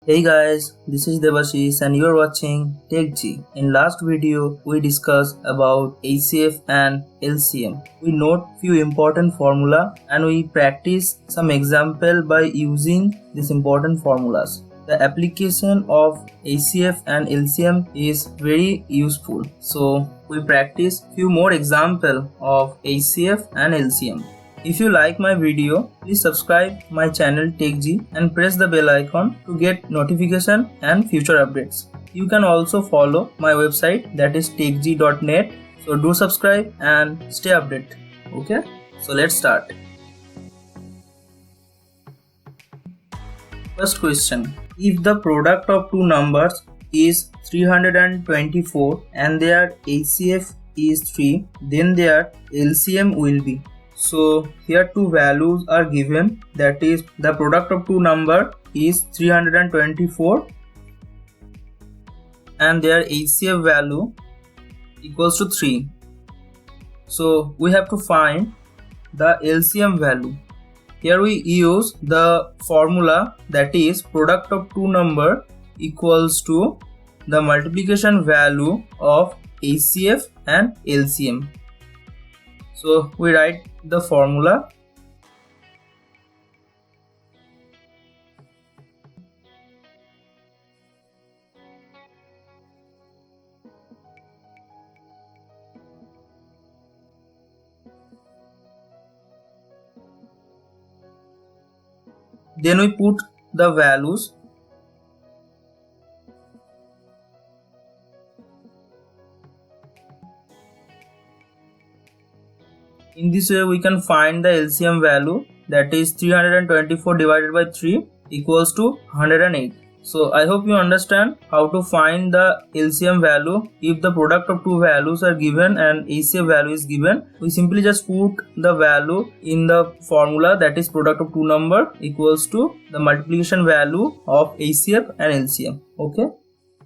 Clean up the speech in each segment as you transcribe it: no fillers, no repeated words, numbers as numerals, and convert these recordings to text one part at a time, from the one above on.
Hey guys, this is Devashish and you're watching TechG. In last video, we discussed about HCF and LCM. We note few important formula and we practice some example by using these important formulas. The application of HCF and LCM is very useful. So we practice few more example of HCF and LCM. If you like my video, please subscribe my channel TechG and press the bell icon to get notification and future updates. You can also follow my website, that is techg.net. So do subscribe and stay updated. Okay, so let's start. First question: if the product of two numbers is 324 and their HCF is 3, then their LCM will be. So here two values are given, that is the product of two number is 324 and their HCF value equals to 3. So we have to find the LCM value. Here we use the formula, that is product of two number equals to the multiplication value of HCF and LCM. So we write the formula. Then we put the values. In this way we can find the LCM value, that is 324 divided by 3 equals to 108. So I hope you understand how to find the LCM value. If the product of two values are given and HCF value is given, we simply just put the value in the formula, that is product of two number equals to the multiplication value of HCF and LCM. Okay.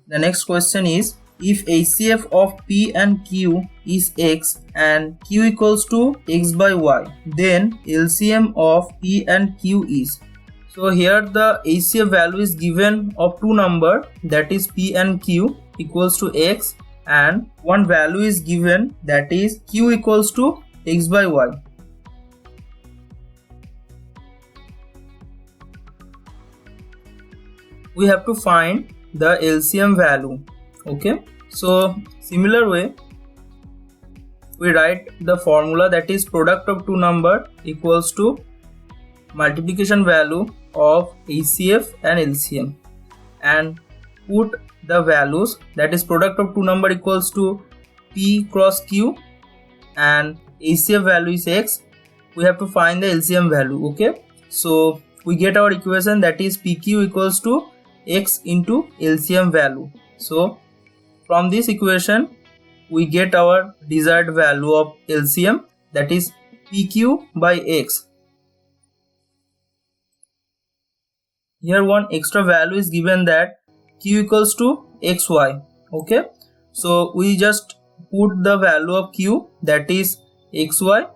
The next question is, if HCF of P and Q is X and Q equals to X by Y, then LCM of P and Q is. So here the HCF value is given of two number, that is P and Q equals to X, and one value is given, that is Q equals to X by Y. We have to find the LCM value. Okay, so similar way we write the formula, that is product of two number equals to multiplication value of HCF and LCM, and put the values, that is product of two number equals to P cross Q and HCF value is X. We have to find the LCM value. Okay, so we get our equation, that is PQ equals to X into LCM value. So from this equation we get our desired value of LCM, that is PQ by X. Here one extra value is given, that Q equals to XY. Okay, so we just put the value of Q, that is XY.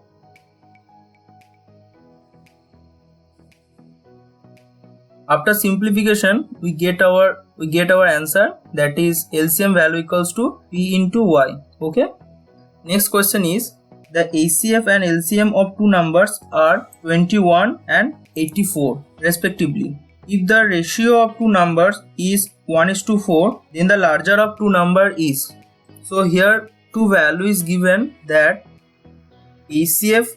After simplification we get our answer, that is LCM value equals to P into Y. Okay. Next question is, the HCF and LCM of two numbers are 21 and 84 respectively. If the ratio of two numbers is 1:4, then the larger of two number is. So here two value is given, that HCF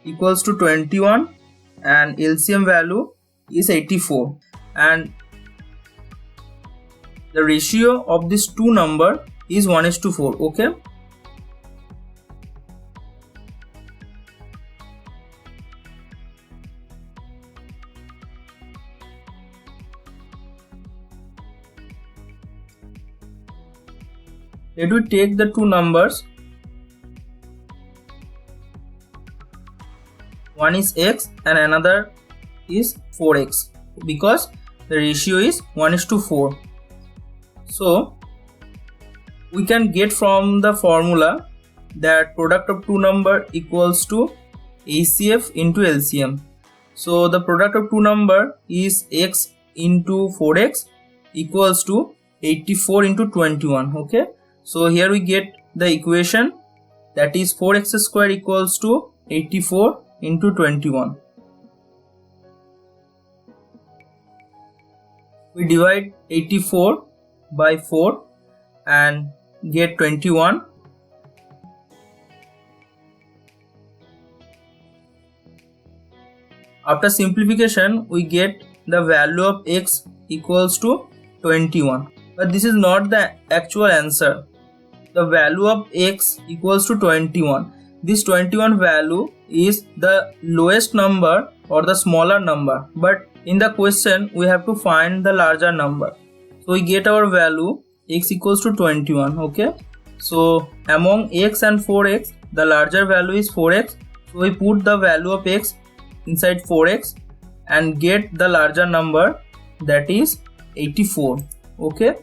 equals to 21 and LCM value is 84, and the ratio of these two number is 1:4. Okay. Let we take the two numbers, one is X and another is 4X, because the ratio is 1:4. So we can get from the formula that product of two number equals to HCF into LCM. So the product of two number is X into 4x equals to 84 into 21. Okay, so here we get the equation, that is 4x square equals to 84 into 21. We divide 84 by 4 and get 21. After simplification, we get the value of x equals to 21. But this is not the actual answer. The value of x equals to 21. This 21 value is the lowest number or the smaller number. But in the question, we have to find the larger number. So we get our value x equals to 21. Okay. So among x and 4x, the larger value is 4x. So we put the value of x inside 4x and get the larger number, that is 84. Okay,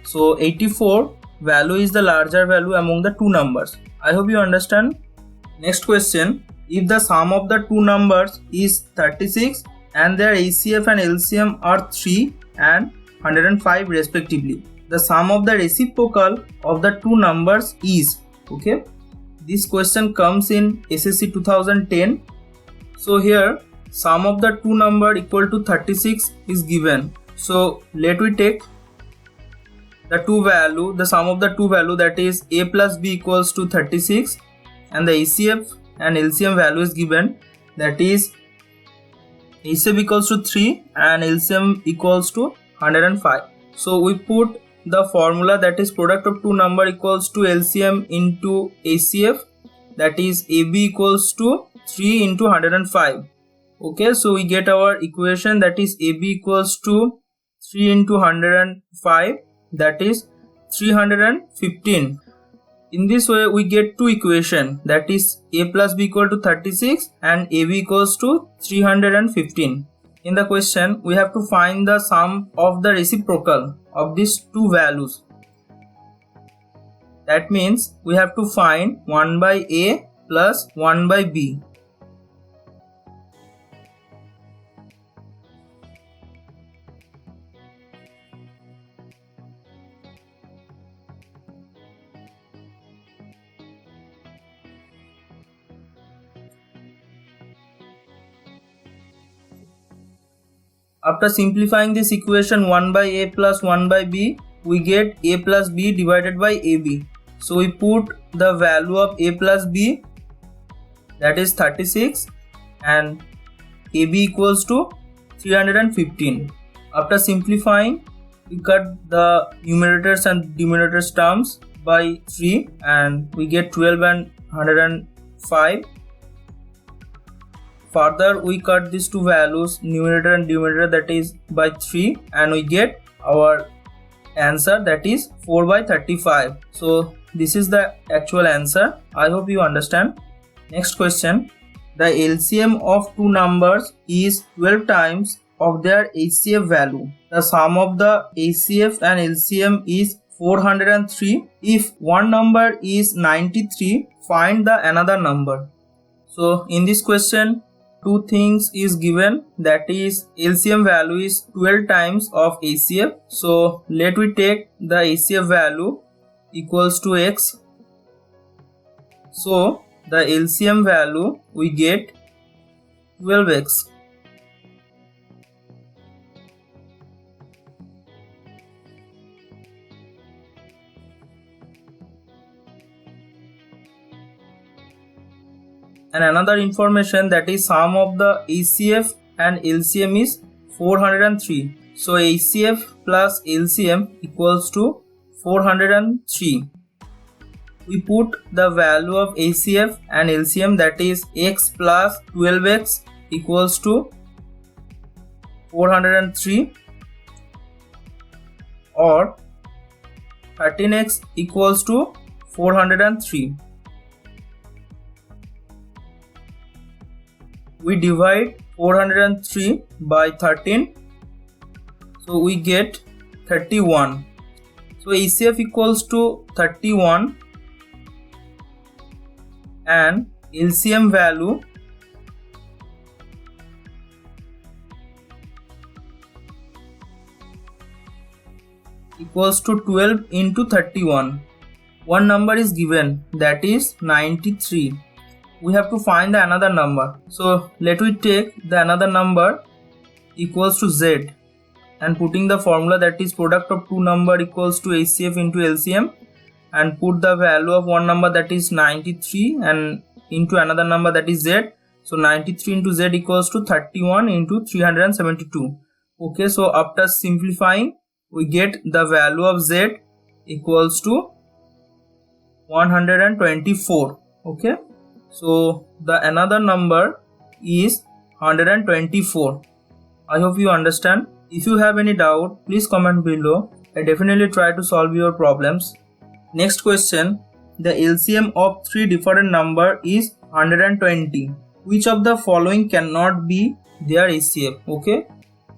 so 84 value is the larger value among the two numbers. I hope you understand. Next question, if the sum of the two numbers is 36 and their HCF and LCM are 3 and 105 respectively, the sum of the reciprocal of the two numbers is. Okay, this question comes in SSC 2010. So here sum of the two number equal to 36 is given. So let we take the two value, the sum of the two value, that is a plus b equals to 36, and the HCF and LCM value is given, that is HCF equals to 3 and LCM equals to 105. So we put the formula, that is product of two number equals to LCM into HCF, that is AB equals to 3 into 105. Okay, so we get our equation, that is AB equals to 3 into 105, that is 315. In this way we get two equation, that is a plus b equal to 36 and AB equals to 315. In the question we have to find the sum of the reciprocal of these two values. That means we have to find 1 by a plus 1 by b. After simplifying this equation, 1 by a plus 1 by b, we get a plus b divided by ab. So we put the value of a plus b, that is 36, and ab equals to 315. After simplifying, we cut the numerators and denominators terms by 3 and we get 12 and 105. Further we cut these two values, numerator and denominator, that is by 3, and we get our answer, that is 4 by 35. So this is the actual answer. I hope you understand. Next question, the LCM of two numbers is 12 times of their HCF value. The sum of the HCF and LCM is 403. If one number is 93, find the another number. So in this question, two things is given, that is LCM value is 12 times of HCF. So let we take the HCF value equals to x. So the LCM value we get 12x. And another information, that is sum of the HCF and LCM is 403. So HCF plus LCM equals to 403. We put the value of HCF and LCM, that is x plus 12x equals to 403, or 13x equals to 403. We divide 403 by 13, so we get 31. So HCF equals to 31 and LCM value . equals to 12 into 31. One number is given, that is 93. We have to find the another number. So let we take the another number equals to z, and putting the formula, that is product of two number equals to HCF into LCM, and put the value of one number, that is 93, and into another number, that is z. So 93 into z equals to 31 into 372. Okay, so after simplifying, we get the value of z equals to 124. Okay, so the another number is 124. I hope you understand. If you have any doubt, please comment below. I definitely try to solve your problems. Next question. The LCM of three different number is 120. Which of the following cannot be their HCF? Okay,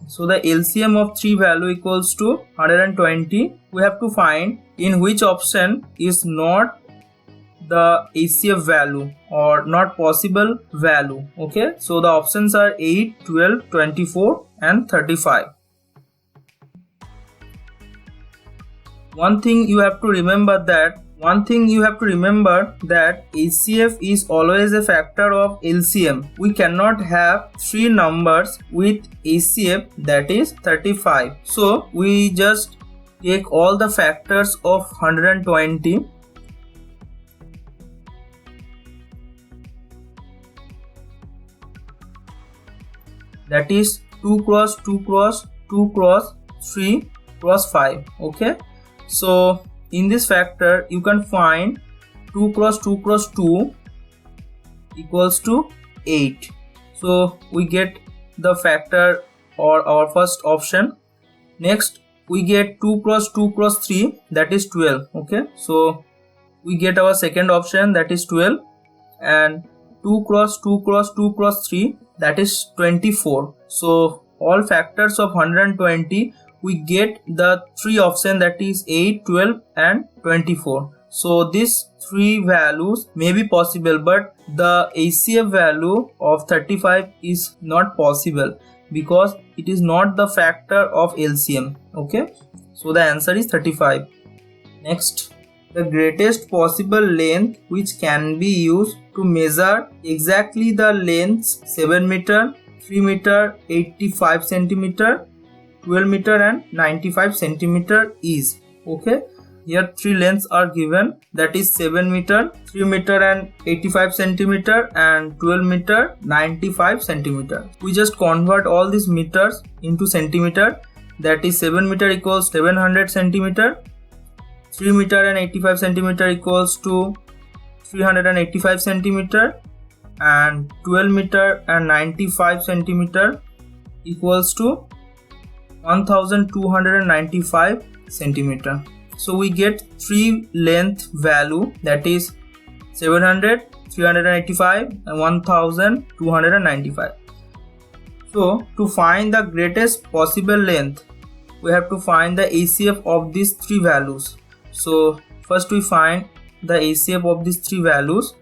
so the LCM of three value equals to 120. We have to find in which option is not the HCF value or not possible value. Okay, so the options are 8, 12, 24 and 35. One thing you have to remember that HCF is always a factor of LCM. We cannot have three numbers with HCF, that is 35. So we just take all the factors of 120. That is 2 cross 2 cross 2 cross 3 cross 5. Okay, so in this factor you can find 2 cross 2 cross 2 equals to 8. So we get the factor or our first option. Next we get 2 cross 2 cross 3, that is 12. Okay, so we get our second option, that is 12, and 2 cross 2 cross 2 cross 3, that is 24. So all factors of 120, we get the three option, that is 8, 12 and 24. So these three values may be possible, but the HCF value of 35 is not possible because it is not the factor of LCM. Okay, so the answer is 35. Next, the greatest possible length which can be used to measure exactly the lengths 7 meter, 3 meter, 85 centimeter, 12 meter and 95 centimeter is. Okay, here three lengths are given, that is 7 meter, 3 meter and 85 centimeter and 12 meter 95 centimeter. We just convert all these meters into centimeter, that is 7 meter equals 700 centimeter, 3 meter and 85 centimeter equals to 385 centimeter, and 12 meter and 95 centimeter equals to 1295 centimeter. So we get three length value, that is 700, 385 and 1295. So to find the greatest possible length, we have to find the HCF of these three values. So first we find the HCF of these three values.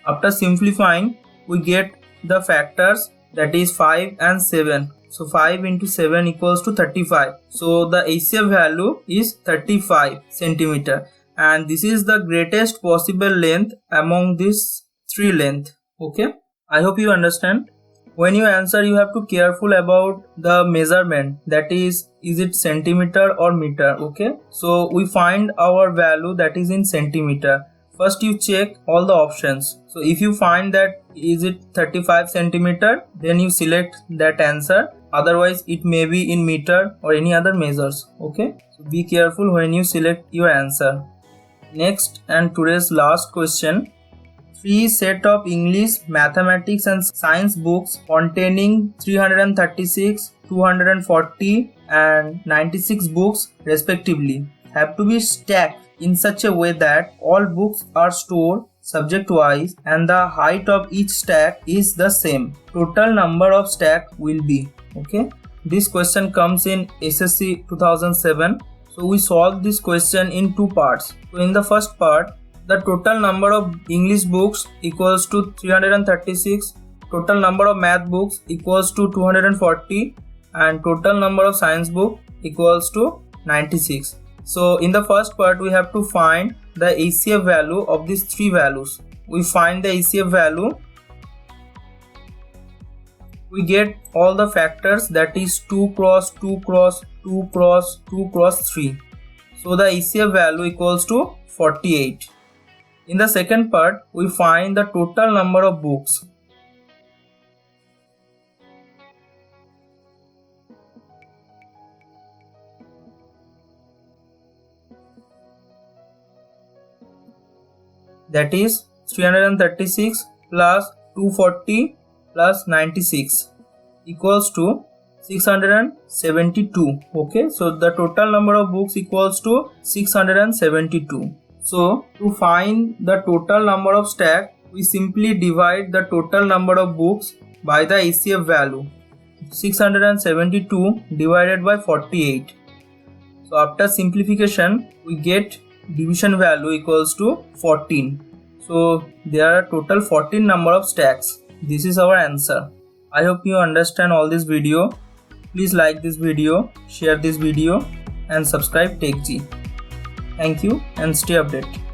After simplifying, we get the factors, that is 5 and 7. So 5 into 7 equals to 35. So the HCF value is 35 centimeter, and this is the greatest possible length among these three lengths. Okay, I hope you understand. When you answer, you have to careful about the measurement, that is it centimeter or meter. Okay, so we find our value, that is in centimeter. First you check all the options. So if you find that is it 35 centimeter, then you select that answer. Otherwise it may be in meter or any other measures. Okay, so be careful when you select your answer. Next and today's last question. 3 set of English, mathematics and science books containing 336, 240 and 96 books respectively have to be stacked in such a way that all books are stored subject wise and the height of each stack is the same. Total number of stack will be. Okay, this question comes in SSC 2007. So we solve this question in two parts. So in the first part, The total number of English books equals to 336, total number of math books equals to 240, and total number of science book equals to 96. So in the first part we have to find the ACF value of these three values. We find the ACF value, we get all the factors, that is 2 cross 2 cross 2 cross 2 cross 3. So the ACF value equals to 48. In the second part we find the total number of books. That is 336 plus 240 plus 96 equals to 672. Okay, so the total number of books equals to 672. So to find the total number of stack, we simply divide the total number of books by the ACF value. 672 divided by 48. So after simplification we get division value equals to 14. So there are total 14 number of stacks. This is our answer. I hope you understand all this video. Please like this video, share this video and subscribe TechG. Thank you and stay updated.